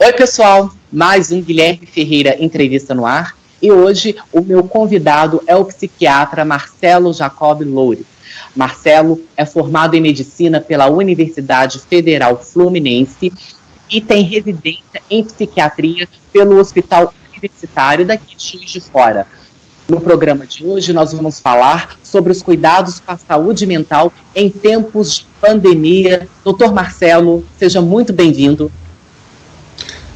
Oi, pessoal, mais um Guilherme Ferreira Entrevista no Ar, e hoje o meu convidado é o psiquiatra Marcelo Jacob Loures. Marcelo é formado em Medicina pela Universidade Federal Fluminense e tem residência em Psiquiatria pelo Hospital Universitário daqui de Juiz de Fora. No programa de hoje, nós vamos falar sobre os cuidados com a saúde mental em tempos de pandemia. Doutor Marcelo, seja muito bem-vindo.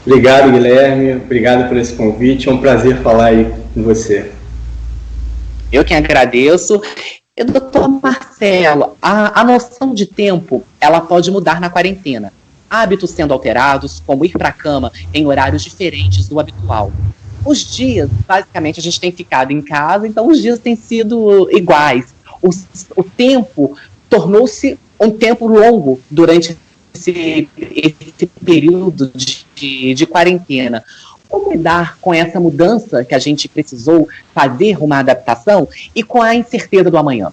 Obrigado, Guilherme. Obrigado por esse convite. É um prazer falar aí com você. Eu que agradeço. E, doutor Marcelo, a noção de tempo, ela pode mudar na quarentena. Hábitos sendo alterados, como ir para a cama em horários diferentes do habitual. Os dias, basicamente, a gente tem ficado em casa, então os dias têm sido iguais. O tempo tornou-se um tempo longo durante esse período de quarentena. Como lidar com essa mudança que a gente precisou fazer uma adaptação e com a incerteza do amanhã?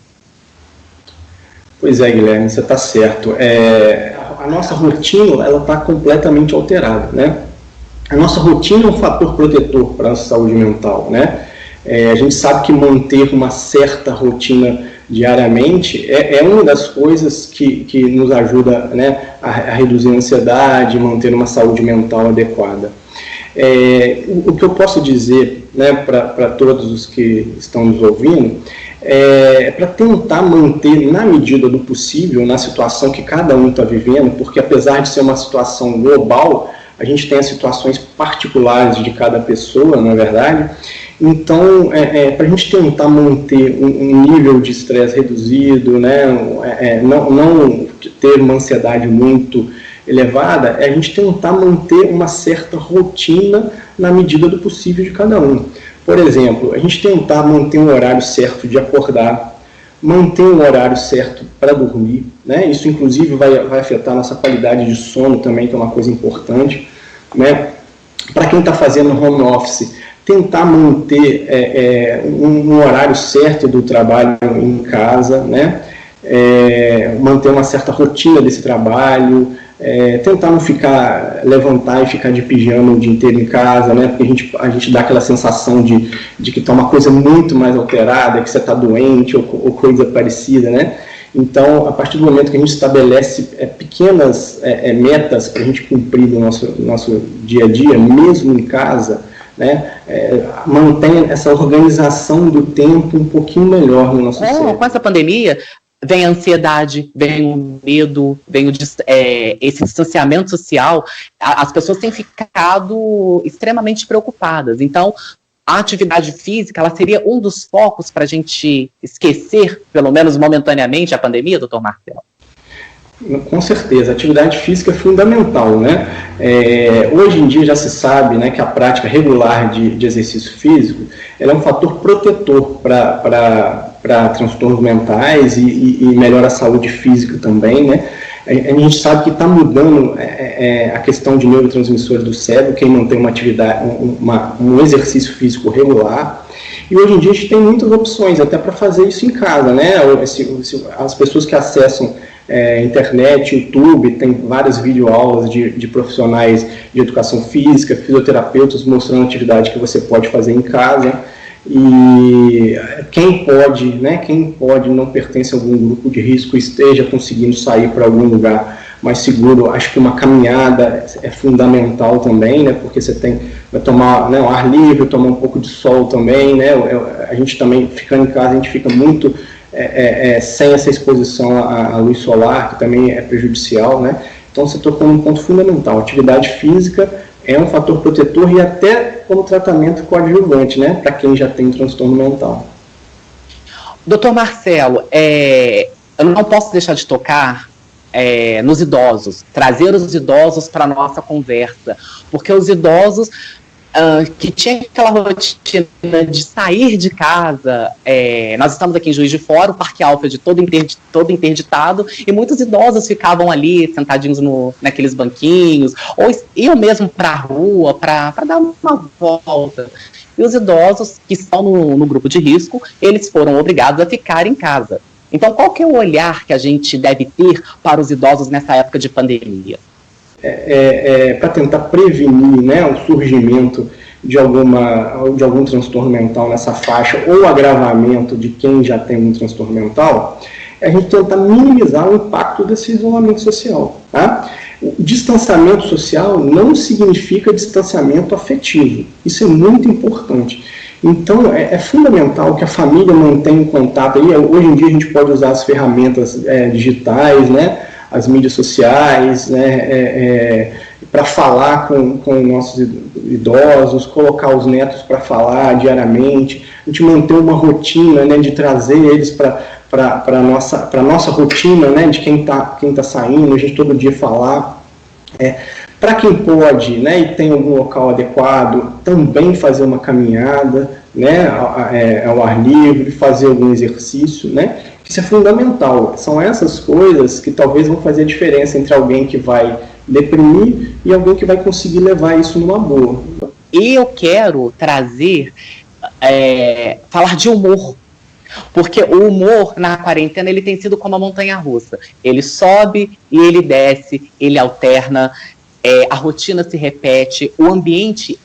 Pois é, Guilherme, você está certo. A nossa rotina está completamente alterada, né? A nossa rotina é um fator protetor para a nossa saúde mental, né? A gente sabe que manter uma certa rotina diariamente é uma das coisas que nos ajuda, né, a reduzir a ansiedade, manter uma saúde mental adequada. O que eu posso dizer, né, para todos os que estão nos ouvindo é para tentar manter, na medida do possível, na situação que cada um está vivendo, porque apesar de ser uma situação global, a gente tem as situações particulares de cada pessoa, não é verdade? Então, para a gente tentar manter um nível de estresse reduzido, né, não ter uma ansiedade muito elevada, é a gente tentar manter uma certa rotina na medida do possível de cada um. Por exemplo, a gente tentar manter um horário certo de acordar, manter um horário certo para dormir, né? Isso inclusive vai afetar a nossa qualidade de sono também, que é uma coisa importante, né? Para quem está fazendo home office, tentar manter um horário certo do trabalho em casa, né? Manter uma certa rotina desse trabalho, tentar não levantar e ficar de pijama o dia inteiro em casa, né? Porque a gente dá aquela sensação de que está uma coisa muito mais alterada, que você está doente ou coisa parecida, né? Então, a partir do momento que a gente estabelece pequenas metas para a gente cumprir no nosso dia a dia, mesmo em casa, né, mantém essa organização do tempo um pouquinho melhor no nosso cérebro. Com essa pandemia, vem a ansiedade, vem o medo, vem esse distanciamento social. As pessoas têm ficado extremamente preocupadas. Então, a atividade física, ela seria um dos focos para a gente esquecer, pelo menos momentaneamente, a pandemia, doutor Marcelo? Com certeza, a atividade física é fundamental, né? Hoje em dia já se sabe, né, que a prática regular de exercício físico ela é um fator protetor para transtornos mentais e melhora a saúde física também, né? A gente sabe que está mudando a questão de neurotransmissores do cérebro, quem não tem uma atividade, um exercício físico regular. E hoje em dia a gente tem muitas opções até para fazer isso em casa, né? As pessoas que acessam internet, YouTube, tem várias videoaulas de profissionais de educação física, fisioterapeutas mostrando a atividade que você pode fazer em casa. E quem pode não pertence a algum grupo de risco, esteja conseguindo sair para algum lugar mais seguro, acho que uma caminhada é fundamental também, né, porque você vai tomar, né, um ar livre, tomar um pouco de sol também, né, a gente também, ficando em casa, a gente fica muito sem essa exposição à luz solar, que também é prejudicial, né, então você tocou num ponto fundamental, atividade física é um fator protetor e até como tratamento coadjuvante, né, para quem já tem transtorno mental. Doutor Marcelo, eu não posso deixar de tocar nos idosos, trazer os idosos para a nossa conversa, porque os idosos que tinham aquela rotina de sair de casa, nós estamos aqui em Juiz de Fora, o Parque Alfred todo interditado, e muitos idosos ficavam ali sentadinhos naqueles banquinhos, ou iam mesmo para a rua para dar uma volta. E os idosos que estão no grupo de risco, eles foram obrigados a ficar em casa. Então, qual que é o olhar que a gente deve ter para os idosos nessa época de pandemia? para tentar prevenir, né, o surgimento de algum transtorno mental nessa faixa, ou agravamento de quem já tem um transtorno mental, é a gente tentar minimizar o impacto desse isolamento social. Tá? O distanciamento social não significa distanciamento afetivo. Isso é muito importante. Então, é fundamental que a família mantenha um contato. Aí, hoje em dia, a gente pode usar as ferramentas digitais, né, as mídias sociais, né, para falar com nossos idosos, colocar os netos para falar diariamente, a gente manter uma rotina, né, de trazer eles para a nossa rotina, né, de quem tá saindo, a gente todo dia falar. Para quem pode, né, e tem algum local adequado, também fazer uma caminhada, né, ao ar livre, fazer algum exercício, né, que isso é fundamental. São essas coisas que talvez vão fazer a diferença entre alguém que vai deprimir e alguém que vai conseguir levar isso numa boa. E eu quero trazer, falar de humor. Porque o humor na quarentena ele tem sido como a montanha-russa. Ele sobe e ele desce, ele alterna, a rotina se repete, o ambiente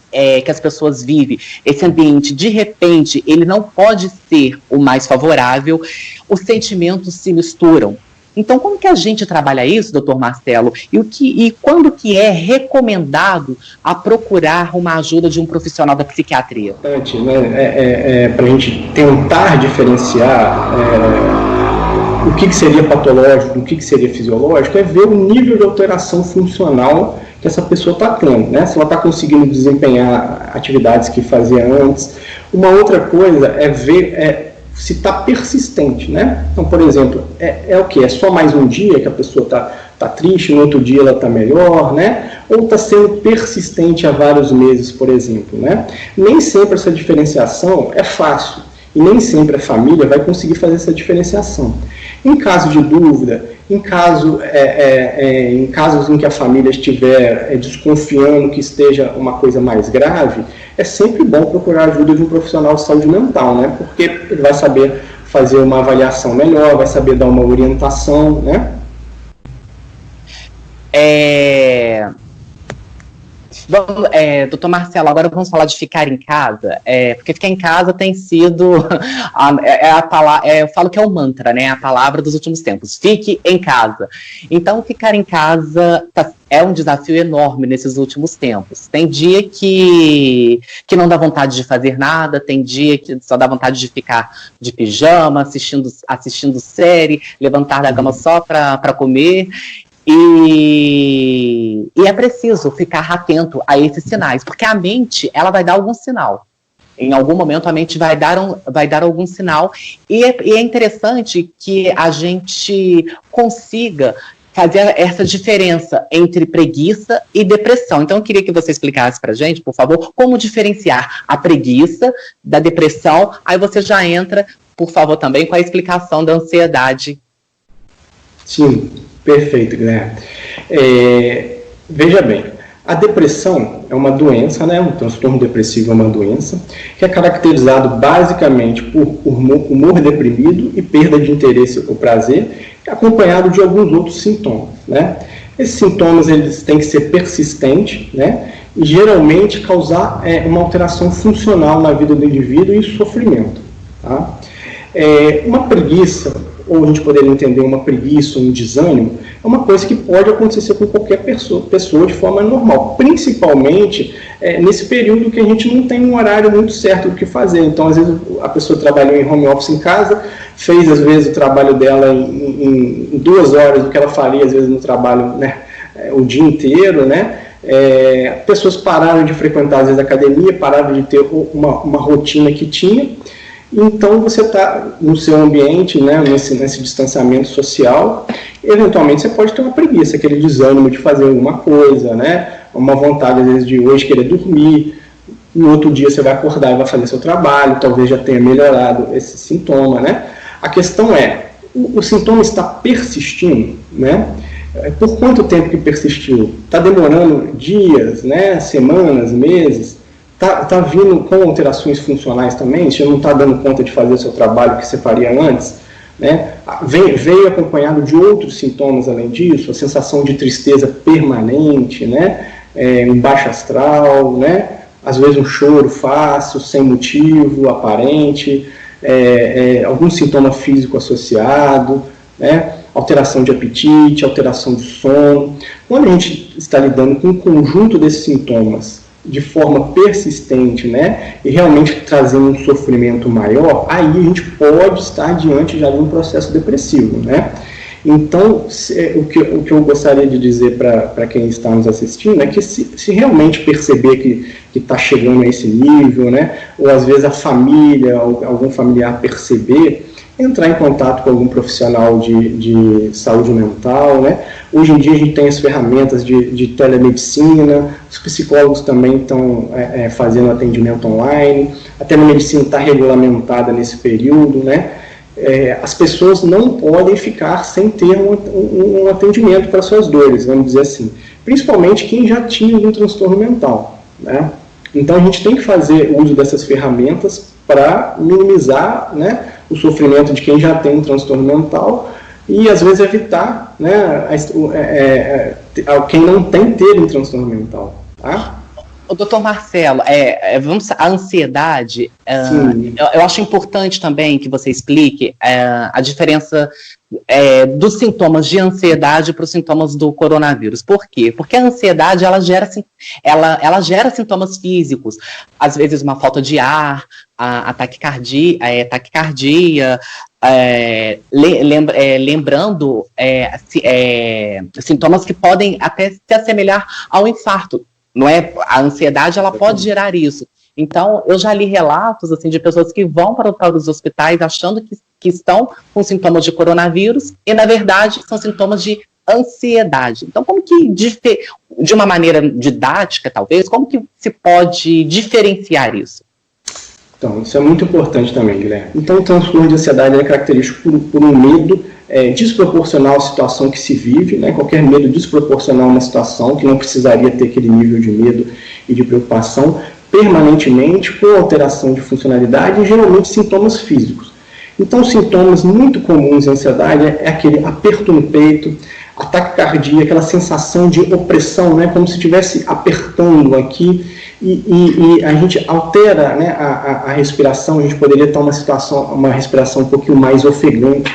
que as pessoas vivem, esse ambiente, de repente, ele não pode ser o mais favorável, os sentimentos se misturam. Então, como que a gente trabalha isso, doutor Marcelo? E quando que é recomendado a procurar uma ajuda de um profissional da psiquiatria? Né? Para a gente tentar diferenciar o que seria patológico, o que seria fisiológico, é ver o nível de alteração funcional que essa pessoa está tendo, né? Se ela está conseguindo desempenhar atividades que fazia antes. Uma outra coisa é ver se está persistente, né? Então, por exemplo, o que? É só mais um dia que a pessoa está triste, no outro dia ela está melhor, né? Ou está sendo persistente há vários meses, por exemplo, né? Nem sempre essa diferenciação é fácil, e nem sempre a família vai conseguir fazer essa diferenciação. Em caso de dúvida, em casos em que a família estiver desconfiando que esteja uma coisa mais grave, é sempre bom procurar a ajuda de um profissional de saúde mental, né? Porque ele vai saber fazer uma avaliação melhor, vai saber dar uma orientação, né? Doutor Marcelo, agora vamos falar de ficar em casa, porque ficar em casa tem sido eu falo que é um mantra, né? A palavra dos últimos tempos. Fique em casa. Então, ficar em casa é um desafio enorme nesses últimos tempos. Tem dia que não dá vontade de fazer nada, tem dia que só dá vontade de ficar de pijama, assistindo série, levantar da cama só para comer. E é preciso ficar atento a esses sinais, porque a mente, ela vai dar algum sinal. Em algum momento a mente vai dar algum sinal, e é interessante que a gente consiga fazer essa diferença entre preguiça e depressão. Então eu queria que você explicasse pra gente, por favor, como diferenciar a preguiça da depressão. Aí você já entra, por favor, também com a explicação da ansiedade. Sim. Perfeito, Guilherme. Veja bem, a depressão é uma doença, né? Um transtorno depressivo é uma doença que é caracterizado basicamente por humor deprimido e perda de interesse ou prazer, acompanhado de alguns outros sintomas, né? Esses sintomas eles têm que ser persistentes, né? E geralmente causar uma alteração funcional na vida do indivíduo e sofrimento, tá? Uma preguiça, ou a gente poderia entender uma preguiça, um desânimo, é uma coisa que pode acontecer com qualquer pessoa de forma normal, principalmente nesse período que a gente não tem um horário muito certo do que fazer. Então, às vezes, a pessoa trabalhou em home office em casa, fez, às vezes, o trabalho dela em 2 horas, do que ela faria, às vezes, no trabalho, né, o dia inteiro, né? Pessoas pararam de frequentar, às vezes, a academia, pararam de ter uma rotina que tinha. Então, você está no seu ambiente, né, nesse distanciamento social, eventualmente você pode ter uma preguiça, aquele desânimo de fazer alguma coisa, né, uma vontade, às vezes, de hoje querer dormir, no outro dia você vai acordar e vai fazer seu trabalho, talvez já tenha melhorado esse sintoma, né. A questão o sintoma está persistindo, né, por quanto tempo que persistiu? Está demorando dias, né, semanas, meses? Está vindo com alterações funcionais também? Você não está dando conta de fazer o seu trabalho que você faria antes? né? Veio acompanhado de outros sintomas além disso, a sensação de tristeza permanente, né? Um baixo astral, né? Às vezes um choro fácil, sem motivo aparente, algum sintoma físico associado, né? Alteração de apetite, alteração de sono. Quando a gente está lidando com um conjunto desses sintomas de forma persistente, né, e realmente trazendo um sofrimento maior, aí a gente pode estar diante já de um processo depressivo, né? Então, o que eu gostaria de dizer para quem está nos assistindo é que se realmente perceber que está chegando a esse nível, né, ou às vezes a família, ou algum familiar perceber, entrar em contato com algum profissional de saúde mental, né? Hoje em dia a gente tem as ferramentas de telemedicina, os psicólogos também estão fazendo atendimento online, a telemedicina está regulamentada nesse período, né? As pessoas não podem ficar sem ter um atendimento para suas dores, vamos dizer assim, principalmente quem já tinha um transtorno mental, né? Então a gente tem que fazer uso dessas ferramentas para minimizar, né, o sofrimento de quem já tem um transtorno mental e às vezes evitar, né, quem não tem ter um transtorno mental, tá? O doutor Marcelo, a ansiedade, eu acho importante também que você explique a diferença dos sintomas de ansiedade para os sintomas do coronavírus. Por quê? Porque a ansiedade, ela gera sintomas físicos, às vezes uma falta de ar, a taquicardia, lembrando sintomas que podem até se assemelhar ao infarto. Não é? A ansiedade, ela pode gerar isso. Então, eu já li relatos assim, de pessoas que vão para os hospitais achando que estão com sintomas de coronavírus e, na verdade, são sintomas de ansiedade. Então, como que, de uma maneira didática, talvez, como que se pode diferenciar isso? Então, isso é muito importante também, Guilherme. Então, o transtorno de ansiedade é característico por um medo desproporcional à situação que se vive, né? Qualquer medo desproporcional na situação, que não precisaria ter aquele nível de medo e de preocupação, permanentemente, com alteração de funcionalidade e geralmente sintomas físicos. Então, sintomas muito comuns em ansiedade é aquele aperto no peito, a taquicardia, aquela sensação de opressão, né? Como se estivesse apertando aqui, e a gente altera, né, a respiração, a gente poderia estar uma respiração um pouquinho mais ofegante.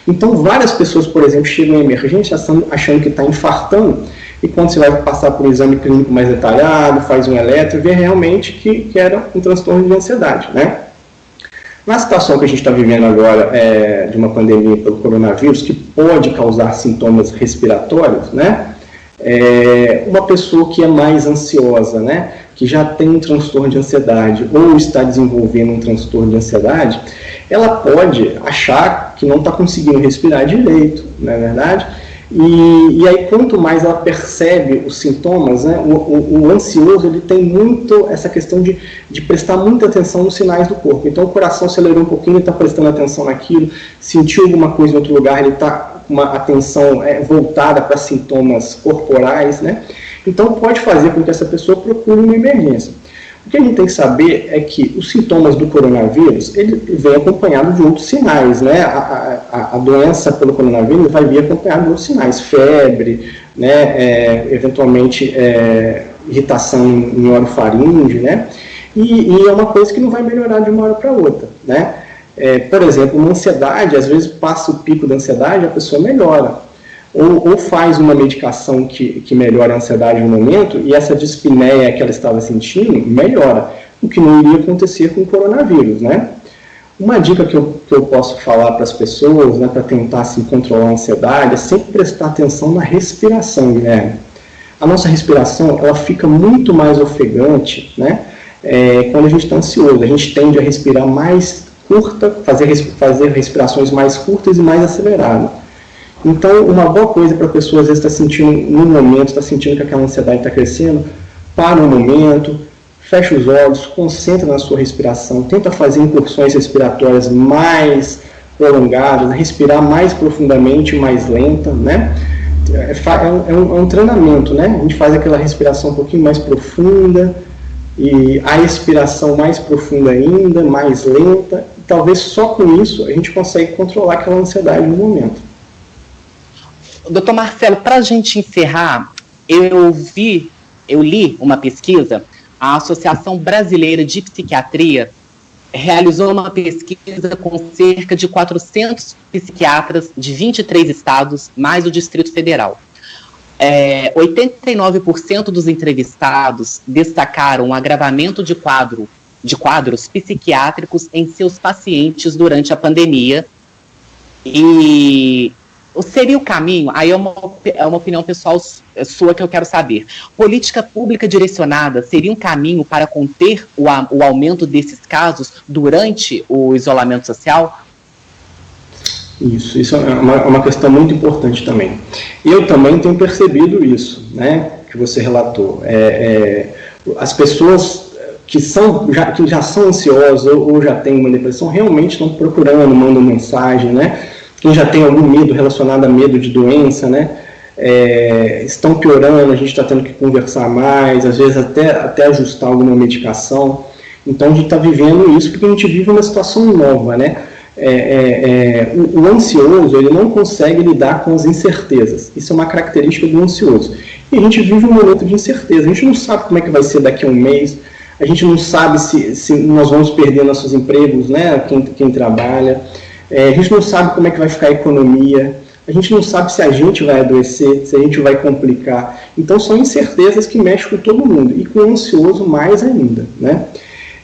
Então, várias pessoas, por exemplo, chegam em emergência achando que está infartando, e quando você vai passar por um exame clínico mais detalhado, faz um eletro, vê realmente que era um transtorno de ansiedade, né? Na situação que a gente está vivendo agora, de uma pandemia pelo coronavírus, que pode causar sintomas respiratórios, né? Uma pessoa que é mais ansiosa, né, que já tem um transtorno de ansiedade ou está desenvolvendo um transtorno de ansiedade, ela pode achar que não está conseguindo respirar direito, não é verdade? E aí, quanto mais ela percebe os sintomas, né, o ansioso, ele tem muito essa questão de prestar muita atenção nos sinais do corpo. Então, o coração acelerou um pouquinho, ele está prestando atenção naquilo, sentiu alguma coisa em outro lugar, ele está com uma atenção voltada para sintomas corporais, né? Então, pode fazer com que essa pessoa procure uma emergência. O que a gente tem que saber é que os sintomas do coronavírus, ele vem acompanhado de outros sinais, né? A doença pelo coronavírus vai vir acompanhada de outros sinais, febre, né? Eventualmente irritação em orofaringe, né? E é uma coisa que não vai melhorar de uma hora para outra, né? Por exemplo, uma ansiedade, às vezes passa o pico da ansiedade, a pessoa melhora. Ou faz uma medicação que melhora a ansiedade no momento, e essa dispneia que ela estava sentindo melhora, o que não iria acontecer com o coronavírus, né? Uma dica que eu posso falar para as pessoas, né, para tentar assim, controlar a ansiedade, é sempre prestar atenção na respiração, Guilherme. A nossa respiração, ela fica muito mais ofegante, né, quando a gente está ansioso. A gente tende a respirar mais curta, fazer respirações mais curtas e mais aceleradas. Então, uma boa coisa para a pessoa, às vezes, está sentindo, no momento, está sentindo que aquela ansiedade está crescendo, para um momento, fecha os olhos, concentra na sua respiração, tenta fazer incursões respiratórias mais prolongadas, respirar mais profundamente, mais lenta, né? É um treinamento, né? A gente faz aquela respiração um pouquinho mais profunda, e a expiração mais profunda ainda, mais lenta, talvez só com isso a gente consegue controlar aquela ansiedade no momento. Doutor Marcelo, para a gente encerrar, eu li uma pesquisa, a Associação Brasileira de Psiquiatria realizou uma pesquisa com cerca de 400 psiquiatras de 23 estados, mais o Distrito Federal. 89% dos entrevistados destacaram o agravamento de quadros psiquiátricos em seus pacientes durante a pandemia. E seria o caminho, aí é uma opinião pessoal sua que eu quero saber. Política pública direcionada seria um caminho para conter o aumento desses casos durante o isolamento social? Isso é uma questão muito importante também. Eu também tenho percebido isso, né, que você relatou. As pessoas que já são ansiosas ou já têm uma depressão realmente estão procurando, mandam mensagem, né? Quem já tem algum medo relacionado a medo de doença, né? Estão piorando, a gente está tendo que conversar mais, às vezes até ajustar alguma medicação. Então a gente está vivendo isso porque a gente vive uma situação nova, né? O ansioso, ele não consegue lidar com as incertezas. Isso é uma característica do ansioso. E a gente vive um momento de incerteza. A gente não sabe como é que vai ser daqui a um mês, a gente não sabe se nós vamos perder nossos empregos, né? Quem trabalha. A gente não sabe como é que vai ficar a economia, a gente não sabe se a gente vai adoecer, se a gente vai complicar. Então são incertezas que mexem com todo mundo, e com o ansioso mais ainda, né?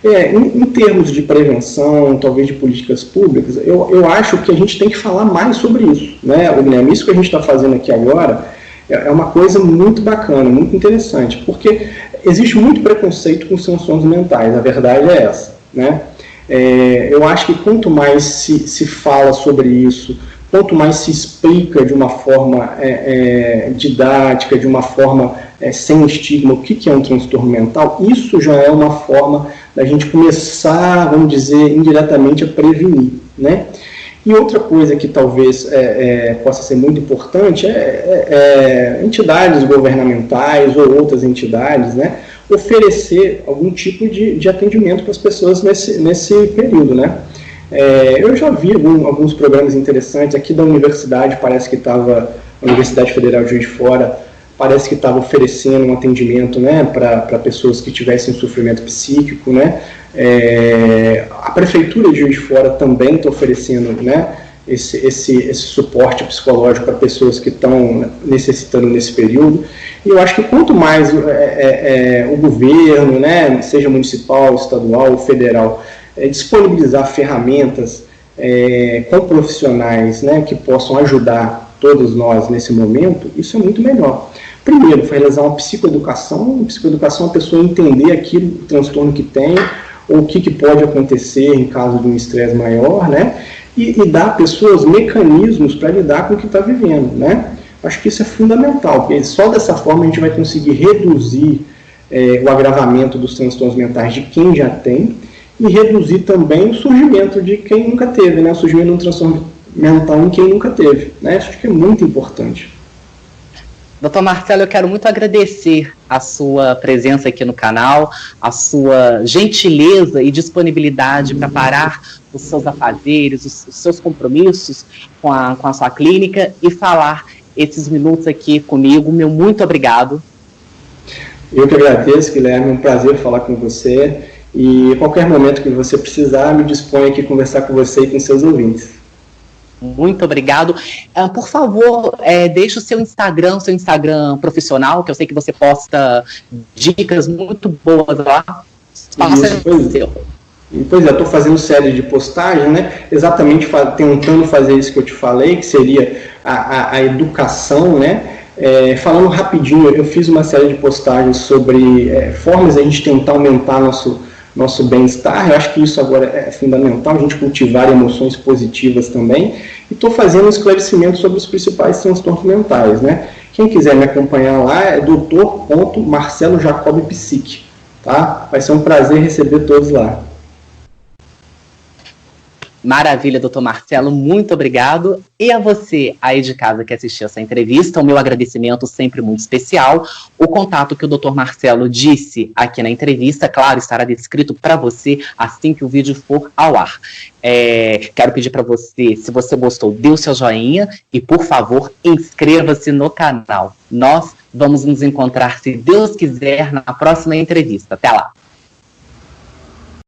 Em termos de prevenção, talvez de políticas públicas, eu acho que a gente tem que falar mais sobre isso, né, Guilherme? Isso que a gente está fazendo aqui agora é uma coisa muito bacana, muito interessante, porque existe muito preconceito com os transtornos mentais, a verdade é essa, né? Eu acho que quanto mais se fala sobre isso, quanto mais se explica de uma forma didática, de uma forma sem estigma, o que é um transtorno mental, isso já é uma forma da gente começar, vamos dizer, indiretamente a prevenir, né? E outra coisa que talvez possa ser muito importante entidades governamentais ou outras entidades, né, oferecer algum tipo de atendimento para as pessoas nesse período, né? Eu já vi alguns programas interessantes aqui da universidade, parece que a Universidade Federal de Juiz de Fora parece que estava oferecendo um atendimento, né, para pessoas que tivessem sofrimento psíquico, né? A Prefeitura de Juiz de Fora também está oferecendo, né, esse suporte psicológico para pessoas que estão necessitando nesse período. E eu acho que quanto mais o governo, né, seja municipal, estadual ou federal, disponibilizar ferramentas com profissionais, né, que possam ajudar todos nós nesse momento, isso é muito melhor. Primeiro, realizar uma psicoeducação. Psicoeducação é a pessoa entender aquilo, o transtorno que tem, ou o que pode acontecer em caso de um estresse maior, né? E dar a pessoas mecanismos para lidar com o que está vivendo, né? Acho que isso é fundamental, porque só dessa forma a gente vai conseguir reduzir o agravamento dos transtornos mentais de quem já tem e reduzir também o surgimento de quem nunca teve, né? O surgimento de um transtorno mental em quem nunca teve, né? Acho que é muito importante. Doutor Marcelo, eu quero muito agradecer a sua presença aqui no canal, a sua gentileza e disponibilidade para parar os seus afazeres, os seus compromissos com a sua clínica e falar esses minutos aqui comigo. Meu muito obrigado. Eu que agradeço, Guilherme, é um prazer falar com você e a qualquer momento que você precisar, me disponho aqui a conversar com você e com seus ouvintes. Muito obrigado. Por favor, deixe o seu Instagram profissional, que eu sei que você posta dicas muito boas lá. Pois é, estou fazendo série de postagem, né? Exatamente tentando fazer isso que eu te falei, que seria a educação, né? Falando rapidinho, eu fiz uma série de postagens sobre formas de a gente tentar aumentar nosso bem-estar. Eu acho que isso agora é fundamental, a gente cultivar emoções positivas também. E estou fazendo um esclarecimento sobre os principais transtornos mentais, né? Quem quiser me acompanhar lá é dr.marcelojacobpsique, tá? Vai ser um prazer receber todos lá. Maravilha, doutor Marcelo, muito obrigado. E a você aí de casa que assistiu essa entrevista, o meu agradecimento sempre muito especial. O contato que o doutor Marcelo disse aqui na entrevista, claro, estará descrito para você assim que o vídeo for ao ar. Quero pedir para você, se você gostou, dê o seu joinha e, por favor, inscreva-se no canal. Nós vamos nos encontrar, se Deus quiser, na próxima entrevista. Até lá!